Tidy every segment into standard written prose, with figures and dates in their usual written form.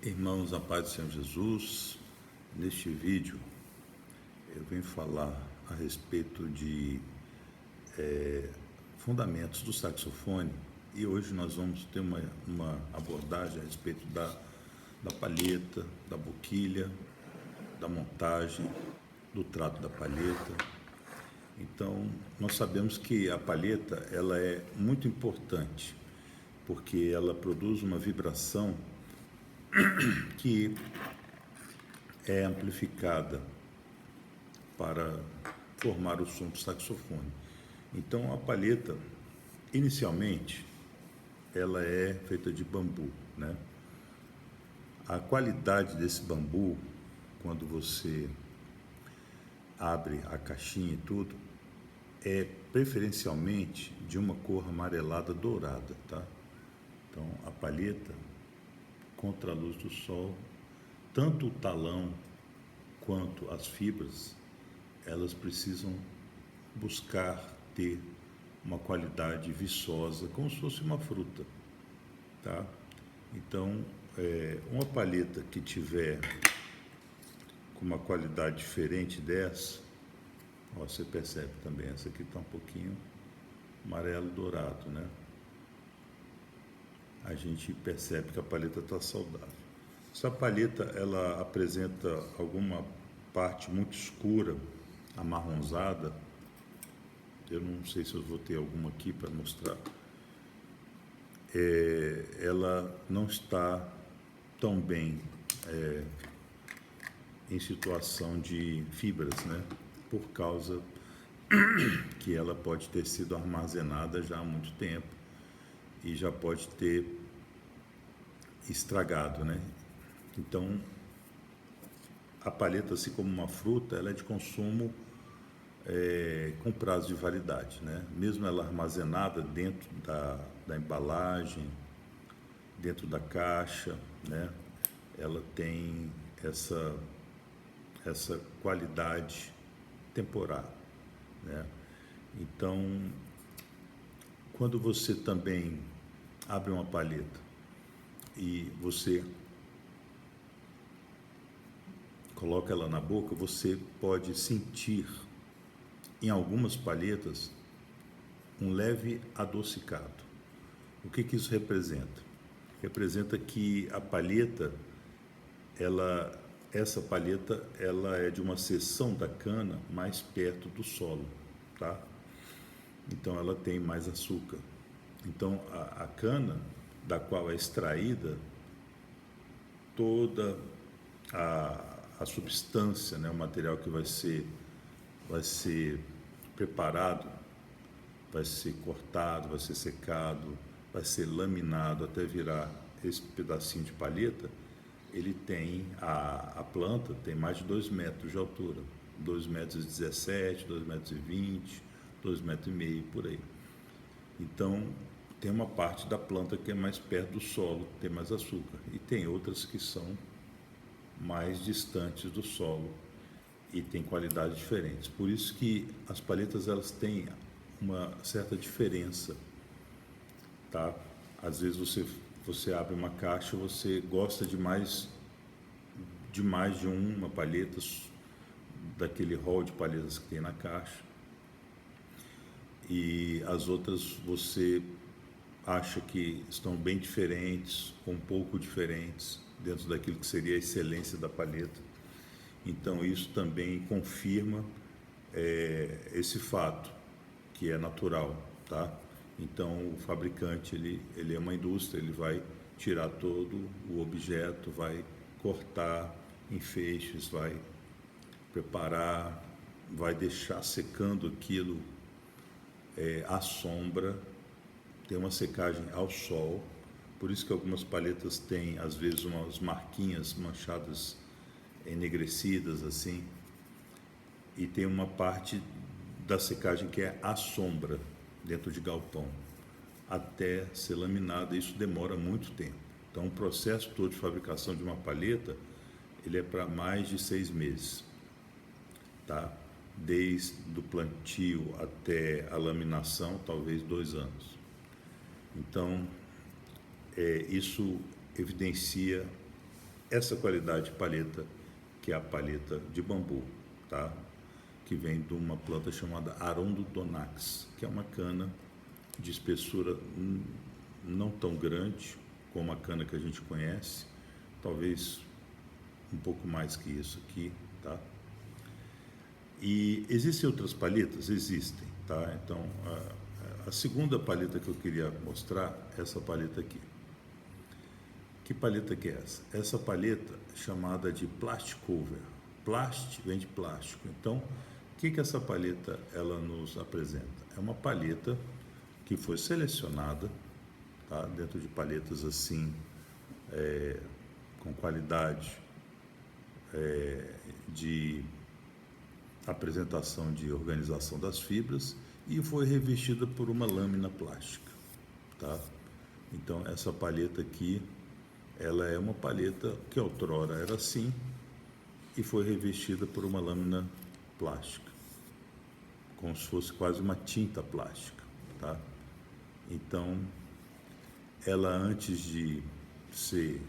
Irmãos, a paz do Senhor Jesus, neste vídeo eu venho falar a respeito de fundamentos do saxofone e hoje nós vamos ter uma abordagem a respeito da palheta, da boquilha, da montagem, do trato da palheta. Então, nós sabemos que a palheta ela é muito importante porque ela produz uma vibração que é amplificada para formar o som do saxofone. Então a palheta, inicialmente, ela é feita de bambu, né? A qualidade desse bambu, quando você abre a caixinha e tudo, é preferencialmente de uma cor amarelada dourada, tá? Então a palheta, contra a luz do sol, tanto o talão quanto as fibras, elas precisam buscar ter uma qualidade viçosa, como se fosse uma fruta, tá? Então, uma palheta que tiver com uma qualidade diferente dessa, ó, você percebe também, essa aqui está um pouquinho amarelo dourado, né? A gente percebe que a palheta está saudável. Se a palheta ela apresenta alguma parte muito escura, amarronzada, eu não sei se eu vou ter alguma aqui para mostrar, ela não está tão bem em situação de fibras, né? Por causa que ela pode ter sido armazenada já há muito tempo e já pode ter estragado, né? Então, a palheta, assim como uma fruta, ela é de consumo com prazo de validade, né? Mesmo ela armazenada dentro da embalagem, dentro da caixa, né? Ela tem essa qualidade temporária, né? Então, quando você também abre uma palheta e você coloca ela na boca, você pode sentir em algumas palhetas um leve adocicado. O que isso representa? Representa que a palheta, essa palheta, ela é de uma seção da cana mais perto do solo, tá? Então ela tem mais açúcar. Então a cana da qual é extraída toda a substância, né, o material que vai ser preparado, vai ser cortado, vai ser secado, vai ser laminado até virar esse pedacinho de palheta. Ele tem, a planta tem mais de 2 metros de altura, 2,17 m, 2,20 m, 2,5 m, por aí. Então, tem uma parte da planta que é mais perto do solo, tem mais açúcar, e tem outras que são mais distantes do solo e tem qualidades diferentes. Por isso que as palhetas elas têm uma certa diferença, tá? Às vezes você abre uma caixa, você gosta de mais de uma palheta daquele rol de palhetas que tem na caixa, e as outras você acha que estão bem diferentes, um pouco diferentes dentro daquilo que seria a excelência da palheta. Então isso também confirma esse fato, que é natural, tá? Então o fabricante ele é uma indústria, ele vai tirar todo o objeto, vai cortar em feixes, vai preparar, vai deixar secando aquilo à sombra, tem uma secagem ao sol. Por isso que algumas palhetas têm às vezes umas marquinhas manchadas, enegrecidas assim, e tem uma parte da secagem que é à sombra, dentro de galpão, até ser laminada. Isso demora muito tempo. Então o processo todo de fabricação de uma palheta, ele é para mais de 6 meses, tá? Desde o plantio até a laminação, talvez 2 anos. Então, isso evidencia essa qualidade de palheta, que é a palheta de bambu, tá? Que vem de uma planta chamada Arondodonax, que é uma cana de espessura não tão grande como a cana que a gente conhece, talvez um pouco mais que isso aqui, tá? E existem outras palhetas? Existem, tá? Então, a segunda palheta que eu queria mostrar é essa palheta aqui. Que palheta que é essa? Essa palheta é chamada de Plastic Cover. Plast vem de plástico. Então, o que essa palheta ela nos apresenta? É uma palheta que foi selecionada, tá? Dentro de palhetas assim, com qualidade de apresentação de organização das fibras, e foi revestida por uma lâmina plástica, tá? Então, essa palheta aqui, ela é uma palheta que outrora era assim e foi revestida por uma lâmina plástica, como se fosse quase uma tinta plástica, tá? Então, ela, antes de ser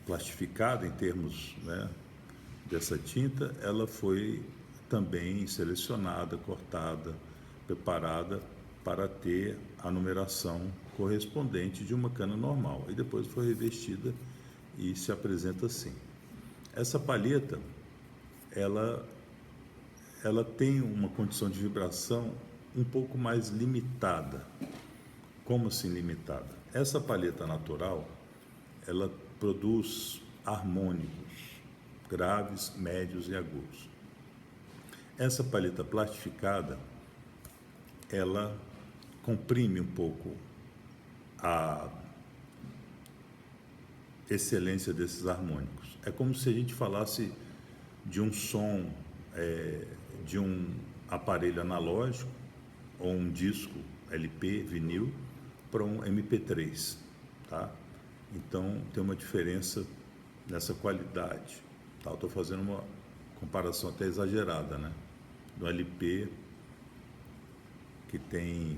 plastificada em termos, né, dessa tinta, ela foi também selecionada, cortada, preparada para ter a numeração correspondente de uma cana normal, e depois foi revestida e se apresenta assim. Essa palheta, ela tem uma condição de vibração um pouco mais limitada. Como assim limitada? Essa palheta natural, ela produz harmônicos graves, médios e agudos. Essa palheta plastificada, ela comprime um pouco a excelência desses harmônicos. É como se a gente falasse de um som de um aparelho analógico ou um disco LP, vinil, para um MP3, tá? Então, tem uma diferença nessa qualidade, tá? Eu estou fazendo uma comparação até exagerada, né? Do LP, que tem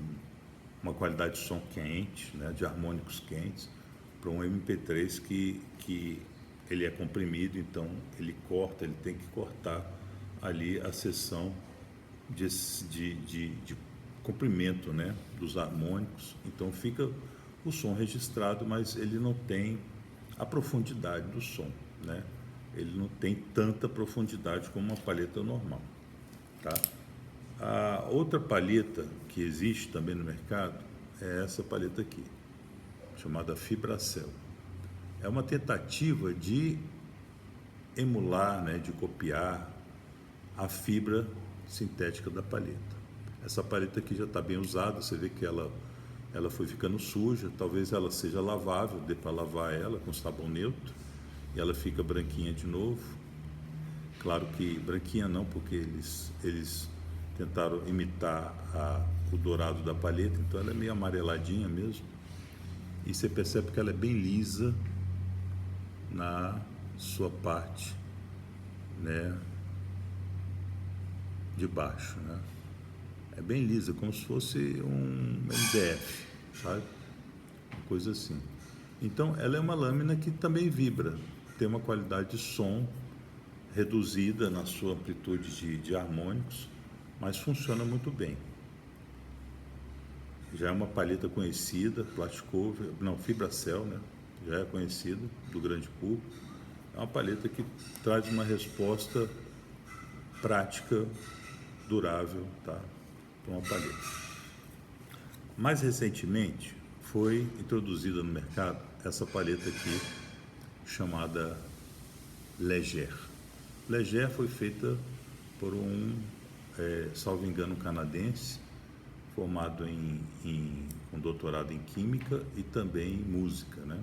uma qualidade de som quente, né? De harmônicos quentes, para um MP3 que ele é comprimido, então ele tem que cortar ali a seção de comprimento, né, dos harmônicos. Então fica o som registrado, mas ele não tem a profundidade do som, né? Ele não tem tanta profundidade como uma palheta normal, tá? A outra palheta que existe também no mercado é essa palheta aqui, chamada Fibracel. É uma tentativa de emular, né, de copiar a fibra sintética da palheta. Essa palheta aqui já está bem usada, você vê que ela foi ficando suja, talvez ela seja lavável, dê para lavar ela com sabão neutro, e ela fica branquinha de novo. Claro que branquinha não, porque eles tentaram imitar o dourado da palheta, então ela é meio amareladinha mesmo, e você percebe que ela é bem lisa na sua parte, né, de baixo, né? É bem lisa, como se fosse um MDF, sabe? Uma coisa assim. Então, ela é uma lâmina que também vibra, tem uma qualidade de som reduzida na sua amplitude de harmônicos, mas funciona muito bem. Já é uma palheta conhecida, Fibracel, né? Já é conhecida do grande público. É uma palheta que traz uma resposta prática, durável, tá? Para uma palheta. Mais recentemente foi introduzida no mercado essa palheta aqui, chamada Leger. Leger foi feita por salvo engano, canadense, formado com doutorado em Química e também em Música, né?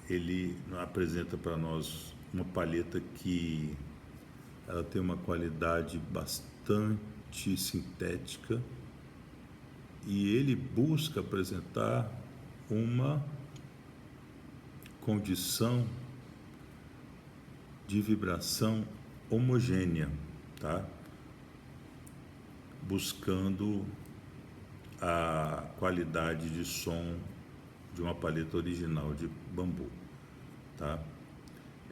Ele apresenta para nós uma palheta que ela tem uma qualidade bastante sintética, e ele busca apresentar uma condição de vibração homogênea, tá? Buscando a qualidade de som de uma paleta original de bambu, tá?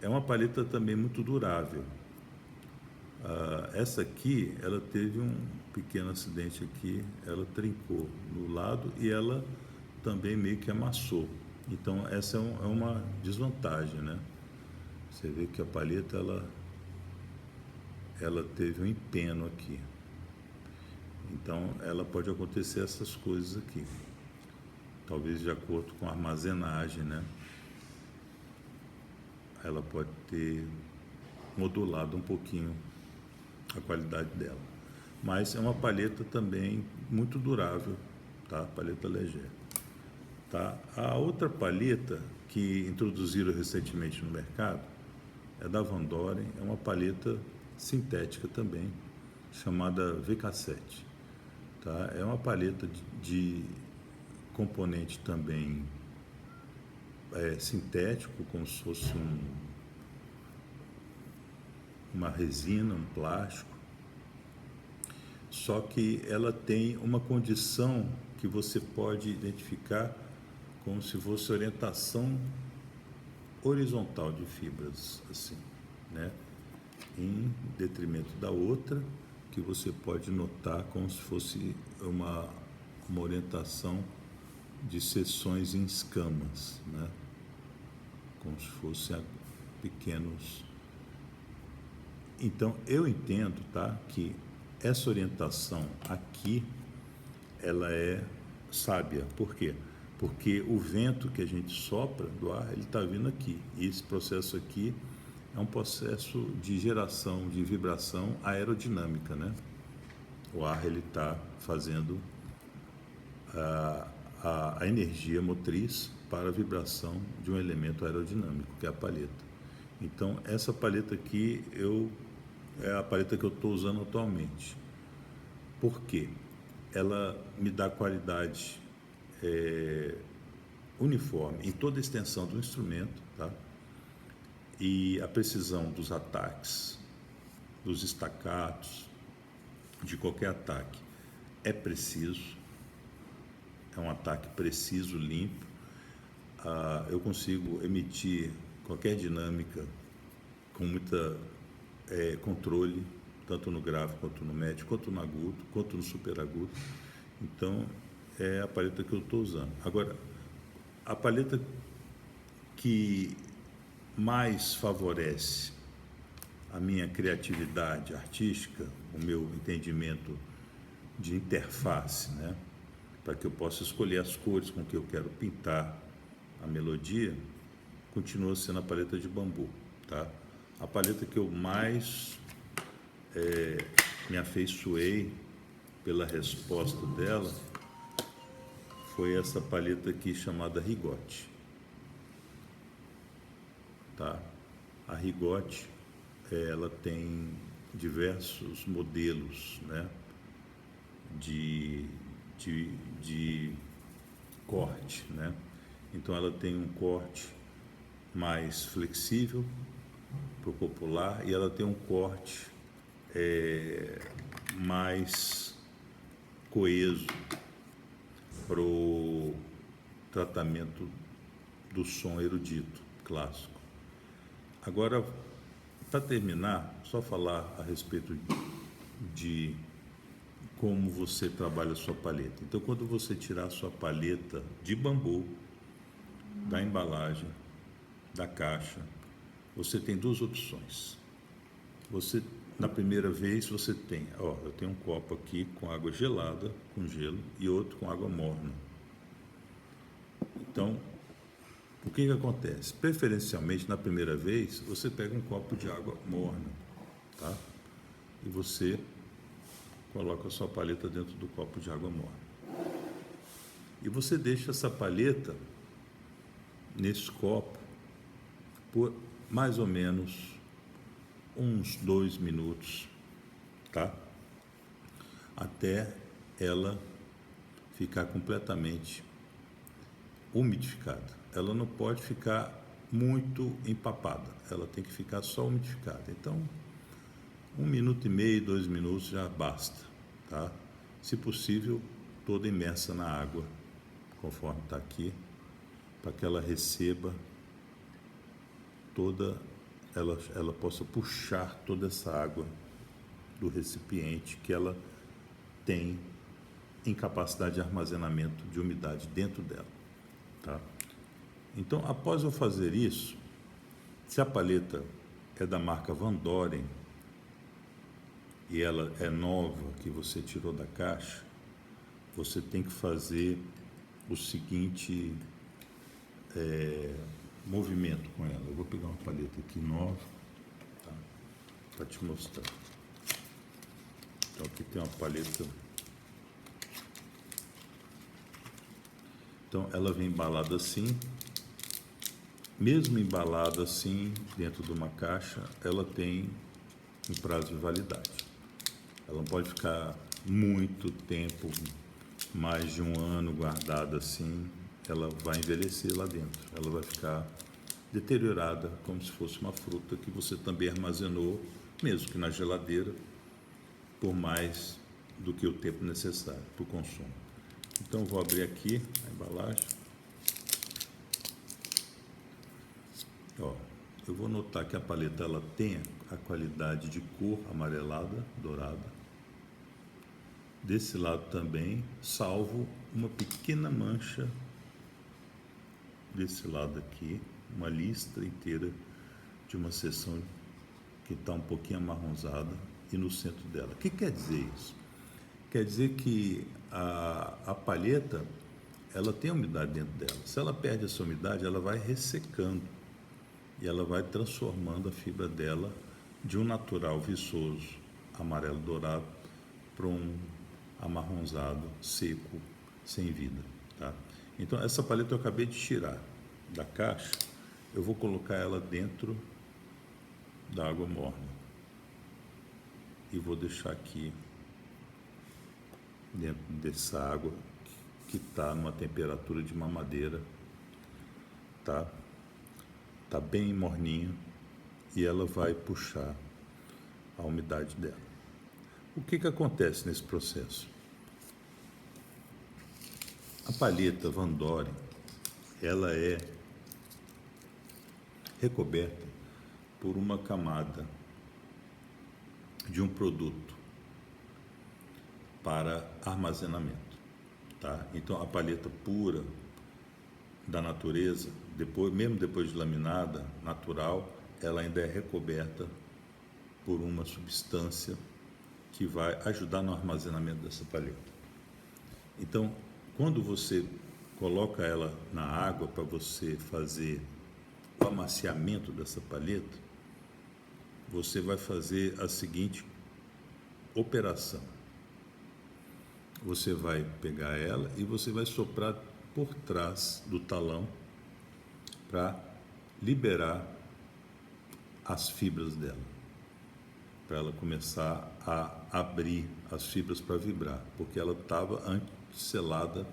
É uma paleta também muito durável. Essa aqui, ela teve um pequeno acidente aqui, ela trincou no lado e ela também meio que amassou. Então essa é uma desvantagem, né? Você vê que a paleta ela teve um empeno aqui. Então ela pode acontecer essas coisas aqui. Talvez de acordo com a armazenagem, né? Ela pode ter modulado um pouquinho a qualidade dela. Mas é uma paleta também muito durável, tá? Paleta Leger. Tá? A outra paleta que introduziram recentemente no mercado é da Van Doren, é uma paleta sintética também, chamada VK7. Tá? É uma paleta de componente também sintético, como se fosse uma resina, um plástico, só que ela tem uma condição que você pode identificar como se fosse orientação horizontal de fibras, assim, né? Em detrimento da outra, que você pode notar como se fosse uma orientação de seções em escamas, né? Como se fossem pequenos. Então, eu entendo, tá, que essa orientação aqui, ela é sábia. Por quê? Porque o vento que a gente sopra do ar, ele está vindo aqui. E esse processo aqui é um processo de geração de vibração aerodinâmica, né? O ar, ele está fazendo a energia motriz para a vibração de um elemento aerodinâmico, que é a paleta. Então, essa paleta aqui é a paleta que eu estou usando atualmente. Por quê? Ela me dá qualidade uniforme em toda a extensão do instrumento, tá? E a precisão dos ataques, dos estacatos, de qualquer ataque é preciso, é um ataque preciso, limpo. Eu consigo emitir qualquer dinâmica com muita controle, tanto no grave quanto no médio, quanto no agudo, quanto no superagudo. Então, é a paleta que eu estou usando. Agora, a paleta que mais favorece a minha criatividade artística, o meu entendimento de interface, né? Para que eu possa escolher as cores com que eu quero pintar a melodia, continua sendo a paleta de bambu, tá? A paleta que eu mais me afeiçoei pela resposta dela foi essa paleta aqui chamada Rigotte, tá? A Rigotte, ela tem diversos modelos, né, de corte, né? Então ela tem um corte mais flexível para o popular e ela tem um corte mais coeso para o tratamento do som erudito, clássico. Agora, para terminar, só falar a respeito de como você trabalha a sua paleta. Então, quando você tirar a sua paleta de bambu da embalagem, da caixa, você tem duas opções. Na primeira vez, você tem, eu tenho um copo aqui com água gelada, com gelo, e outro com água morna. Então, o que acontece? Preferencialmente, na primeira vez, você pega um copo de água morna, tá? E você coloca a sua paleta dentro do copo de água morna. E você deixa essa paleta nesse copo por mais ou menos uns 2 minutos, tá? Até ela ficar completamente umidificada. Ela não pode ficar muito empapada, ela tem que ficar só umidificada. Então, 1 minuto e meio, 2 minutos já basta, tá? Se possível, toda imersa na água, conforme está aqui. para que ela receba toda, ela possa puxar toda essa água do recipiente que ela tem incapacidade de armazenamento de umidade dentro dela, tá? Então, após eu fazer isso, se a paleta é da marca Van Doren e ela é nova, que você tirou da caixa, você tem que fazer o seguinte movimento com ela. Eu vou pegar uma paleta aqui nova, tá? Para te mostrar. Então aqui tem uma paleta. Então ela vem embalada assim. Mesmo embalada assim, dentro de uma caixa, ela tem um prazo de validade. Ela não pode ficar muito tempo, mais de um ano guardada assim, ela vai envelhecer lá dentro. Ela vai ficar deteriorada, como se fosse uma fruta que você também armazenou, mesmo que na geladeira, por mais do que o tempo necessário para o consumo. Então, vou abrir aqui a embalagem. Ó, eu vou notar que a paleta ela tem a qualidade de cor amarelada, dourada. Desse lado também, salvo uma pequena mancha desse lado aqui, uma listra inteira de uma seção que está um pouquinho amarronzada e no centro dela. O que quer dizer isso? Quer dizer que a palheta ela tem umidade dentro dela. Se ela perde essa umidade, ela vai ressecando e ela vai transformando a fibra dela de um natural viçoso amarelo dourado para um amarronzado, seco, sem vida, tá? Então essa paleta eu acabei de tirar da caixa, eu vou colocar ela dentro da água morna e vou deixar aqui dentro dessa água que está numa temperatura de mamadeira, tá? Tá bem morninha e ela vai puxar a umidade dela. O que acontece nesse processo? A palheta Van Doren, ela é recoberta por uma camada de um produto para armazenamento, tá? Então a palheta pura da natureza, mesmo depois de laminada, natural, ela ainda é recoberta por uma substância que vai ajudar no armazenamento dessa palheta. Então, quando você coloca ela na água para você fazer o amaciamento dessa palheta, você vai fazer a seguinte operação. Você vai pegar ela e você vai soprar por trás do talão para liberar as fibras dela, para ela começar a abrir as fibras para vibrar, porque ela estava antes selada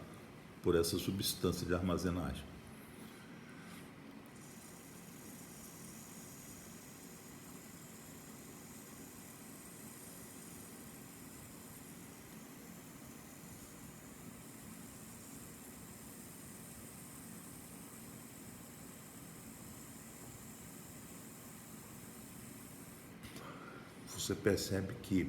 por essa substância de armazenagem. Você percebe que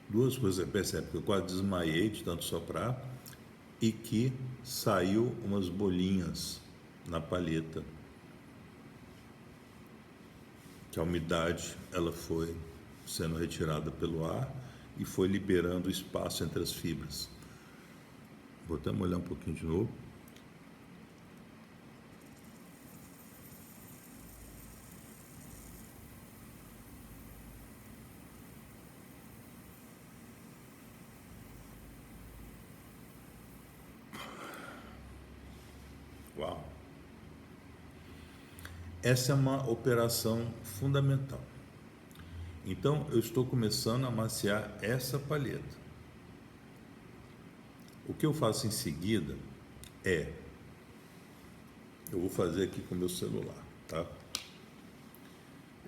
duas coisas, você percebe que eu quase desmaiei de tanto soprar e que saiu umas bolinhas na palheta, que a umidade ela foi sendo retirada pelo ar e foi liberando espaço entre as fibras. Vou até molhar um pouquinho de novo. Uau! Essa é uma operação fundamental. Então, eu estou começando a amaciar essa palheta. O que eu faço em seguida eu vou fazer aqui com o meu celular, tá?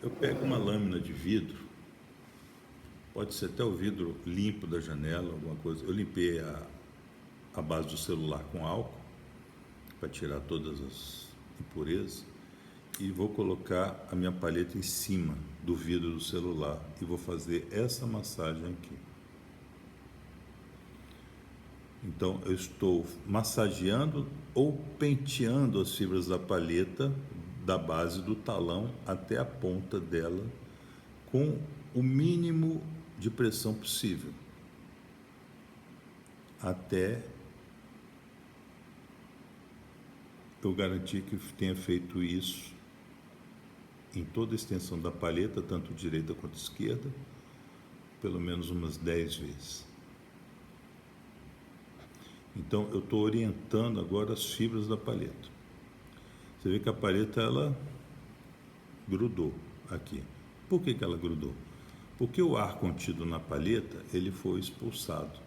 Eu pego uma lâmina de vidro, pode ser até o vidro limpo da janela, alguma coisa. Eu limpei a base do celular com álcool para tirar todas as impurezas, e vou colocar a minha palheta em cima do vidro do celular e vou fazer essa massagem aqui. Então eu estou massageando ou penteando as fibras da palheta da base do talão até a ponta dela com o mínimo de pressão possível, até eu garantir que tenha feito isso em toda a extensão da palheta, tanto direita quanto esquerda, pelo menos umas 10 vezes. Então eu estou orientando agora as fibras da palheta. Você vê que a palheta ela grudou aqui. Por que ela grudou? Porque o ar contido na palheta ele foi expulsado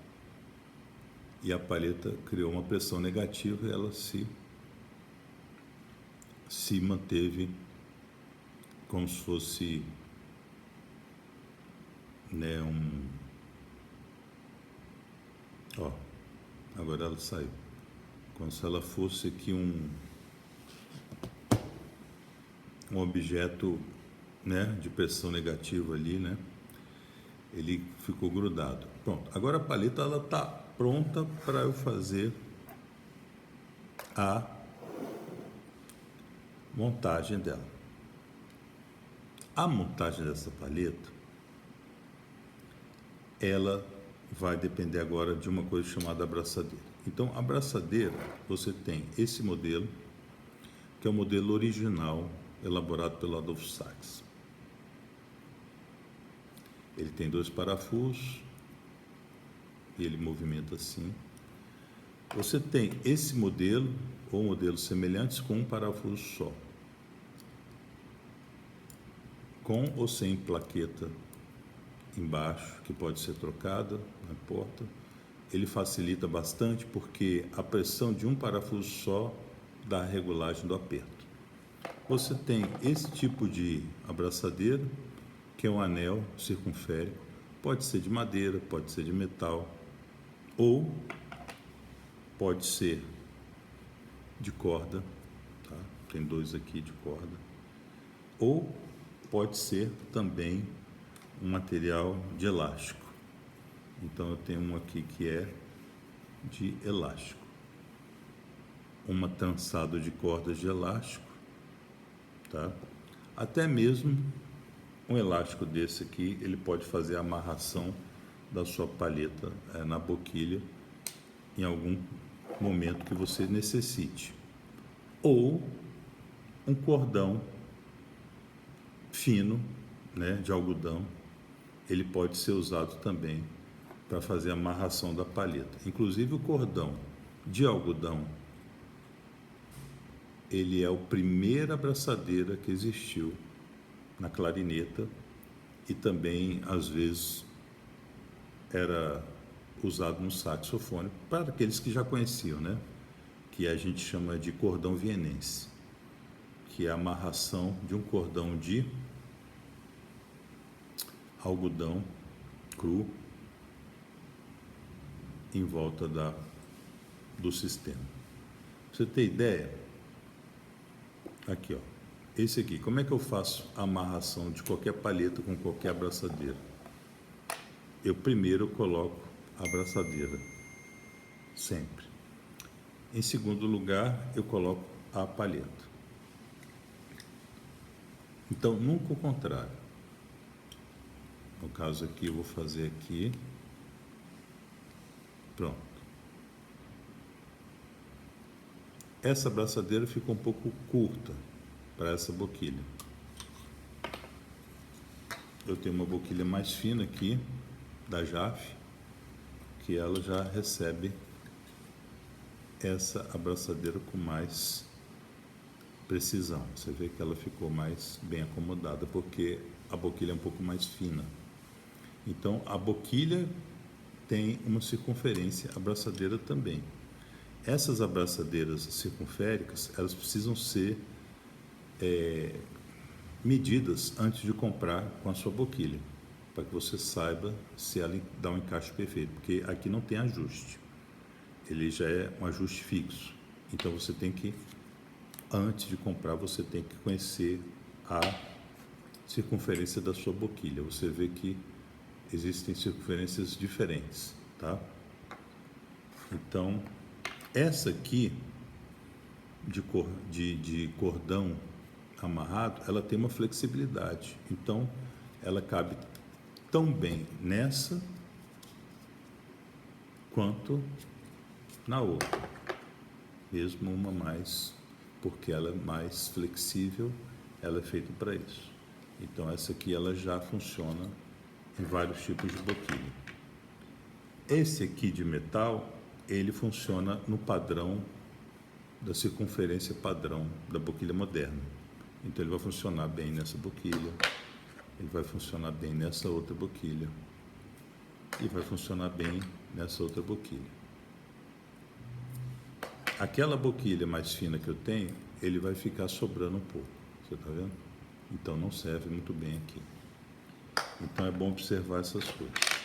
e a palheta criou uma pressão negativa e ela se manteve como se fosse, né, ó, agora ela saiu, como se ela fosse aqui um objeto, né, de pressão negativa ali, né, ele ficou grudado. Pronto, agora a palheta ela tá pronta para eu fazer a montagem dela. A montagem dessa palheta, ela vai depender agora de uma coisa chamada abraçadeira. Então, a abraçadeira, você tem esse modelo, que é o modelo original, elaborado pelo Adolph Sax. Ele tem 2 parafusos, e ele movimenta assim. Você tem esse modelo, ou modelos semelhantes, com um parafuso só, com ou sem plaqueta embaixo, que pode ser trocada, não importa. Ele facilita bastante porque a pressão de um parafuso só dá a regulagem do aperto. Você tem esse tipo de abraçadeira, que é um anel circunférico, pode ser de madeira, pode ser de metal, ou pode ser de corda, tá? Tem 2 aqui de corda, ou pode ser também um material de elástico. Então eu tenho um aqui que é de elástico, uma trançada de cordas de elástico, tá? Até mesmo um elástico desse aqui, ele pode fazer a amarração da sua palheta na boquilha em algum momento que você necessite, ou um cordão fino, né, de algodão, ele pode ser usado também para fazer a amarração da palheta. Inclusive o cordão de algodão, ele é a primeira abraçadeira que existiu na clarineta e também às vezes era usado no saxofone, para aqueles que já conheciam, né, que a gente chama de cordão vienense, que é a amarração de um cordão de algodão cru em volta do sistema. Pra você ter ideia, aqui, ó, esse aqui, como é que eu faço a amarração de qualquer palheta com qualquer abraçadeira? Eu primeiro coloco a abraçadeira, sempre. Em segundo lugar, eu coloco a palheta. Então, nunca o contrário. No caso aqui, eu vou fazer aqui. Pronto. Essa abraçadeira ficou um pouco curta para essa boquilha. Eu tenho uma boquilha mais fina aqui, da Jaf, que ela já recebe essa abraçadeira com mais precisão. Você vê que ela ficou mais bem acomodada, porque a boquilha é um pouco mais fina. Então, a boquilha tem uma circunferência, a abraçadeira também. Essas abraçadeiras circunféricas, elas precisam ser medidas antes de comprar com a sua boquilha, para que você saiba se ela dá um encaixe perfeito, porque aqui não tem ajuste, ele já é um ajuste fixo. Então você tem que, antes de comprar, você tem que conhecer a circunferência da sua boquilha. Você vê que existem circunferências diferentes, tá? Então, essa aqui de cordão amarrado, ela tem uma flexibilidade. Então, ela cabe tão bem nessa quanto na outra. Mesmo uma mais, porque ela é mais flexível, ela é feita para isso. Então, essa aqui ela já funciona em vários tipos de boquilha. Esse aqui de metal, ele funciona no padrão da circunferência padrão da boquilha moderna. Então ele vai funcionar bem nessa boquilha, ele vai funcionar bem nessa outra boquilha e vai funcionar bem nessa outra boquilha. Aquela boquilha mais fina que eu tenho, ele vai ficar sobrando um pouco, você está vendo? Então não serve muito bem aqui. Então é bom observar essas coisas.